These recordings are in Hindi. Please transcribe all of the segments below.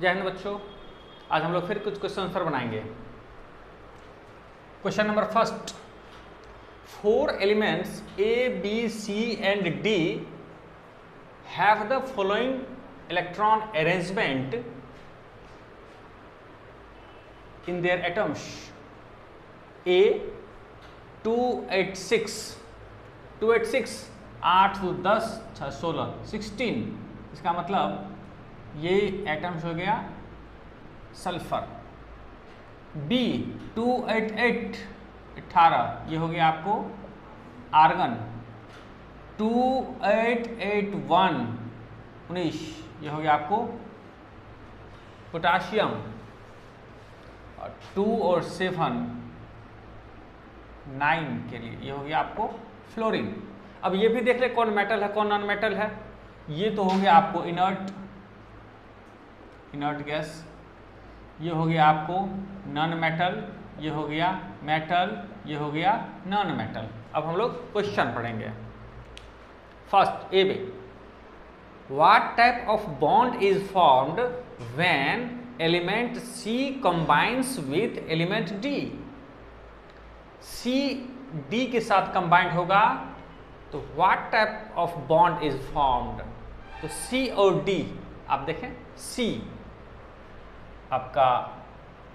जय हिंद बच्चों, आज हम लोग फिर कुछ क्वेश्चन आंसर बनाएंगे। Question number first, 4 elements A, B, C and D have the following electron arrangement in their atoms. A 286 8 2 10 6 16 16, इसका मतलब ये एटम्स हो गया सल्फर। B 288 18, ये हो गया आपको आर्गन। 2881 19, ये हो गया आपको पोटाशियम। और 2 और 7 9 के लिए ये हो गया आपको फ्लोरीन। अब ये भी देख ले कौन मेटल है कौन नॉन मेटल है। ये तो हो गया आपको इनर्ट गैस, ये हो गया आपको नॉन मेटल, ये हो गया मेटल, ये हो गया नॉन मेटल। अब हम लोग क्वेश्चन पढ़ेंगे। फर्स्ट ए में, what type of bond is formed when element C combines with element D. C D के साथ कंबाइंड होगा तो what type of bond is formed. तो सी और डी, आप देखें सी आपका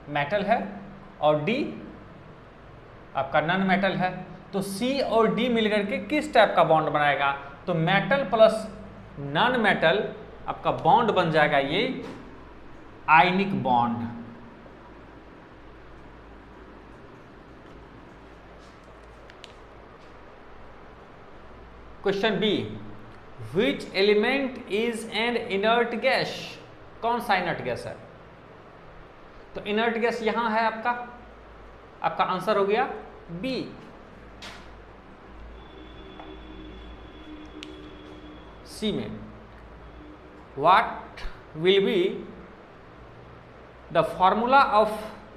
मेटल है और डी आपका नॉन मेटल है, तो सी और डी मिलकर के किस टाइप का बॉन्ड बनाएगा। तो मेटल प्लस नॉन मेटल आपका बॉन्ड बन जाएगा ये ionic bond. Question B, which element is an inert gas. कौन सा इनर्ट गैस है। तो इनर्ट गैस यहां है आपका आंसर हो गया बी। सी में, what will be the formula of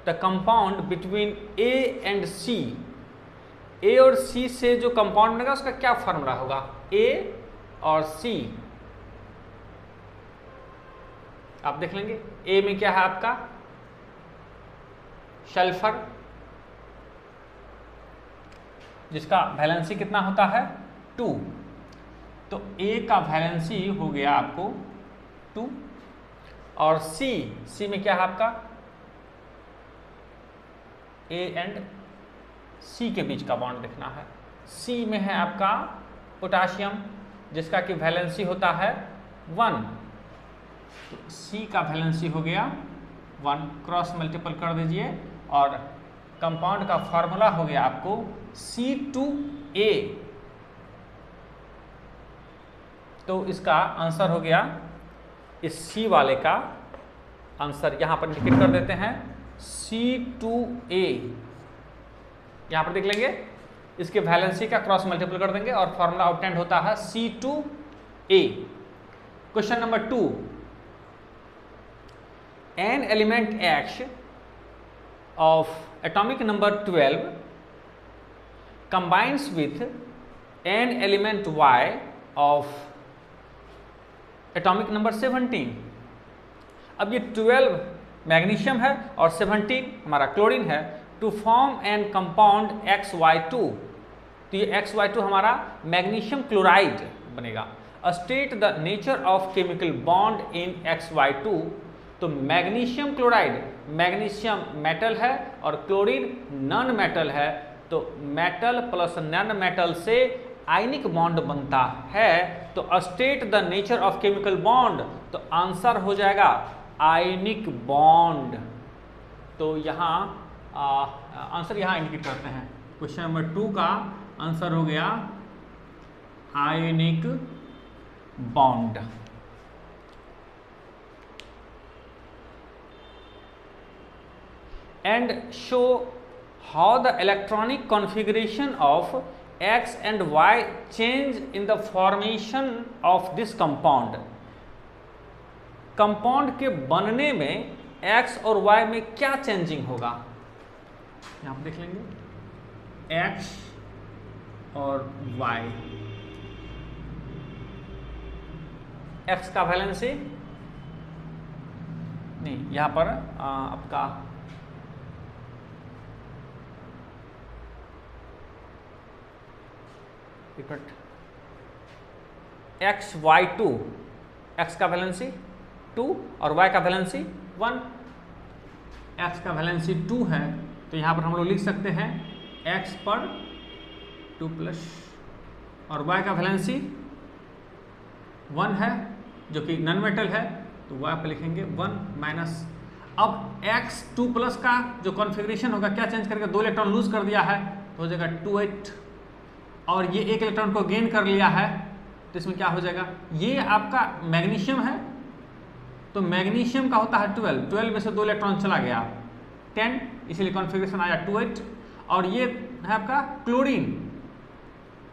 the compound between A and C. A और सी से जो कंपाउंड बनेगा उसका क्या फॉर्मूला होगा। ए और सी आप देख लेंगे। ए में क्या है आपका सल्फर, जिसका वैलेंसी कितना होता है 2। तो ए का वैलेंसी हो गया आपको 2। और सी में क्या है आपका ए एंड सी के बीच का बॉन्ड देखना है। सी में है आपका पोटाशियम, जिसका कि वैलेंसी होता है 1। तो सी का वैलेंसी हो गया 1, क्रॉस मल्टीपल कर दीजिए और कंपाउंड का फॉर्मूला हो गया आपको C2A। तो इसका आंसर हो गया, इस सी वाले का आंसर यहां पर इंडिकेट कर देते हैं C2A। यहां पर देख लेंगे, इसके वैलेंसी का क्रॉस मल्टीपल कर देंगे और फॉर्मूला ऑब्टेंड होता है C2A। Question number 2, an element X of atomic number 12 combines with an element Y of atomic number 17। अब ये 12 मैग्नीशियम है और 17 हमारा क्लोरीन है, to form N compound XY2। तो ये XY2 हमारा मैग्नीशियम क्लोराइड बनेगा। State the nature of chemical bond in XY2। तो मैग्नीशियम क्लोराइड, मैग्नीशियम मेटल है और क्लोरीन नॉन मेटल है, तो मेटल प्लस नॉन मेटल से आयनिक बॉन्ड बनता है। तो state the nature of chemical bond, तो आंसर हो जाएगा आयनिक बॉन्ड। तो यहाँ आंसर यहाँ इंडिकेट करते हैं। क्वेश्चन नंबर 2 का आंसर हो गया ionic bond. And show how the electronic configuration of X and Y change in the formation of this compound। Compound के बनने में X और Y में क्या चेंजिंग होगा। यहां पर देख लेंगे X और Y। X का वैलेंसी नहीं, यहाँ पर आपका XY2, x का वैलेंसी 2 और y का वैलेंसी 1। x का वैलेंसी 2 है तो यहाँ पर हम लोग लिख सकते हैं x पर 2 प्लस, और y का वैलेंसी 1 है जो कि नॉन मेटल है तो y पर लिखेंगे 1 माइनस। अब x 2 प्लस का जो कॉन्फ़िगरेशन होगा क्या चेंज करेगा, 2 इलेक्ट्रॉन लूज कर दिया है तो हो जाएगा 2 8, और ये 1 इलेक्ट्रॉन को गेन कर लिया है तो इसमें क्या हो जाएगा, ये आपका मैग्नीशियम है तो मैग्नीशियम का होता है 12 में से 2 इलेक्ट्रॉन चला गया 10, इसलिए कॉन्फ़िगरेशन आया 2 8। और ये है आपका क्लोरीन,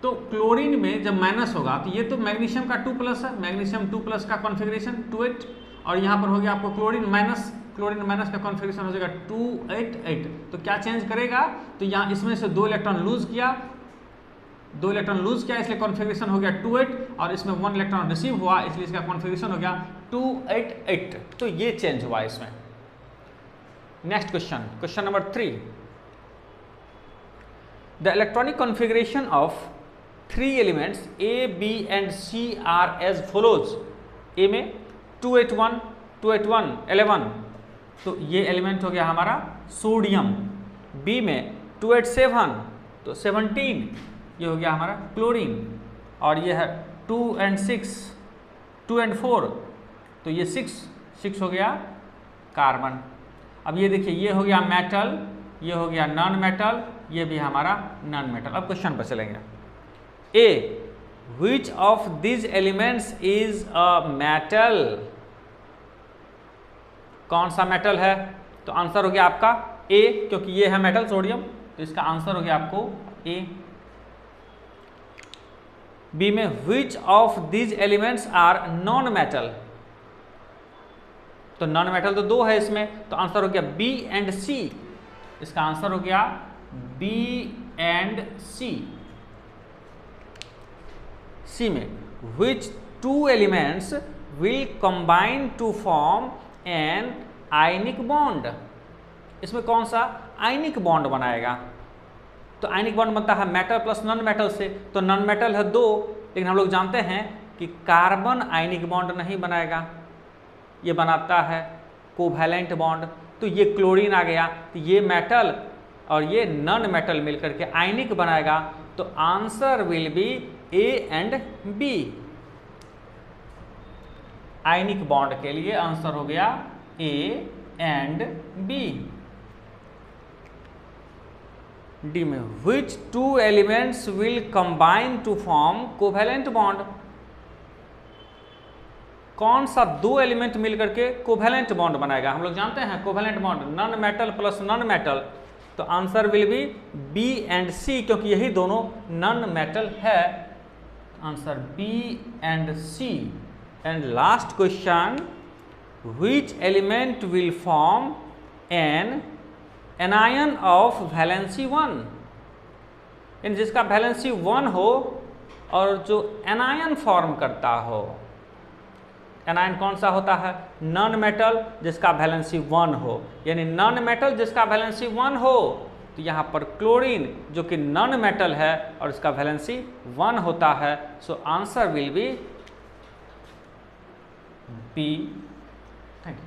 तो क्लोरीन में जब माइनस होगा तो ये तो मैग्नीशियम का 2 प्लस है, मैग्नीशियम 2 प्लस का कॉन्फ़िगरेशन 2 8, और यहाँ पर हो गया आपको क्लोरीन माइनस का कॉन्फ़िगरेशन हो जाएगा 2 8 8। तो क्या चेंज करेगा, तो यहाँ इसमें से 2 इलेक्ट्रॉन लूज किया इसलिए कॉन्फ़िगरेशन हो गया 2 8, और इसमें 1 इलेक्ट्रॉन रिसीव हुआ इसलिए इसका कॉन्फ़िगरेशन हो गया 2 8 8। तो ये चेंज हुआ इसमें। Next question number 3, the electronic configuration of 3 elements A, B and C are as follows. A में 2 8 1 2 8 1 11, तो ये एलिमेंट हो गया हमारा सोडियम। बी में 2 8 7 तो 17, ये हो गया हमारा क्लोरीन, और ये है 2 and 4 तो ये 6 हो गया कार्बन। अब ये देखिए, ये हो गया मेटल, ये हो गया नॉन मेटल, ये भी हमारा नॉन मेटल। अब क्वेश्चन पर चलेंगे। A, which of this elements is a metal, कौन सा मेटल है, तो आंसर हो गया आपका ए, क्योंकि ये है मेटल सोडियम तो इसका आंसर हो गया आपको ए। बी में which of this elements are non metal, तो नॉन मेटल तो 2 है इसमें, तो आंसर हो गया बी एंड सी, इसका आंसर हो गया बी एंड सी। सी में which 2 elements will combine to form an ionic bond, इसमें कौन सा आयनिक बॉन्ड बनाएगा, तो आयनिक बॉन्ड बनता है मेटल प्लस नॉन मेटल से, तो नॉन मेटल है 2, लेकिन हम लोग जानते हैं कि कार्बन आयनिक बॉन्ड नहीं बनाएगा, ये बनाता है कोवैलेंट बॉन्ड, तो ये क्लोरीन आ गया, तो ये मेटल और ये नॉन मेटल मिलकर के आयनिक बनाएगा, तो answer will be A and B. Ionic bond के लिए आंसर हो गया ए एंड बी। डी में which 2 elements will combine to form covalent bond, कौन सा 2 एलिमेंट मिलकर के कोवैलेंट बॉन्ड बनाएगा, हम लोग जानते हैं covalent bond non metal plus non metal, तो answer will be B and C, क्योंकि यही दोनों नॉन मेटल है, answer B and C. And last question, which element will form an anion of valency 1, यानी जिसका वैलेंसी 1 हो और जो एनायन फॉर्म करता हो। एनायन कौन सा होता है, नॉन मेटल जिसका वैलेंसी 1 हो, यानी नॉन मेटल जिसका वैलेंसी 1 हो, तो यहाँ पर क्लोरीन जो कि नॉन मेटल है और इसका वैलेंसी 1 होता है, so answer will be B. Thank you.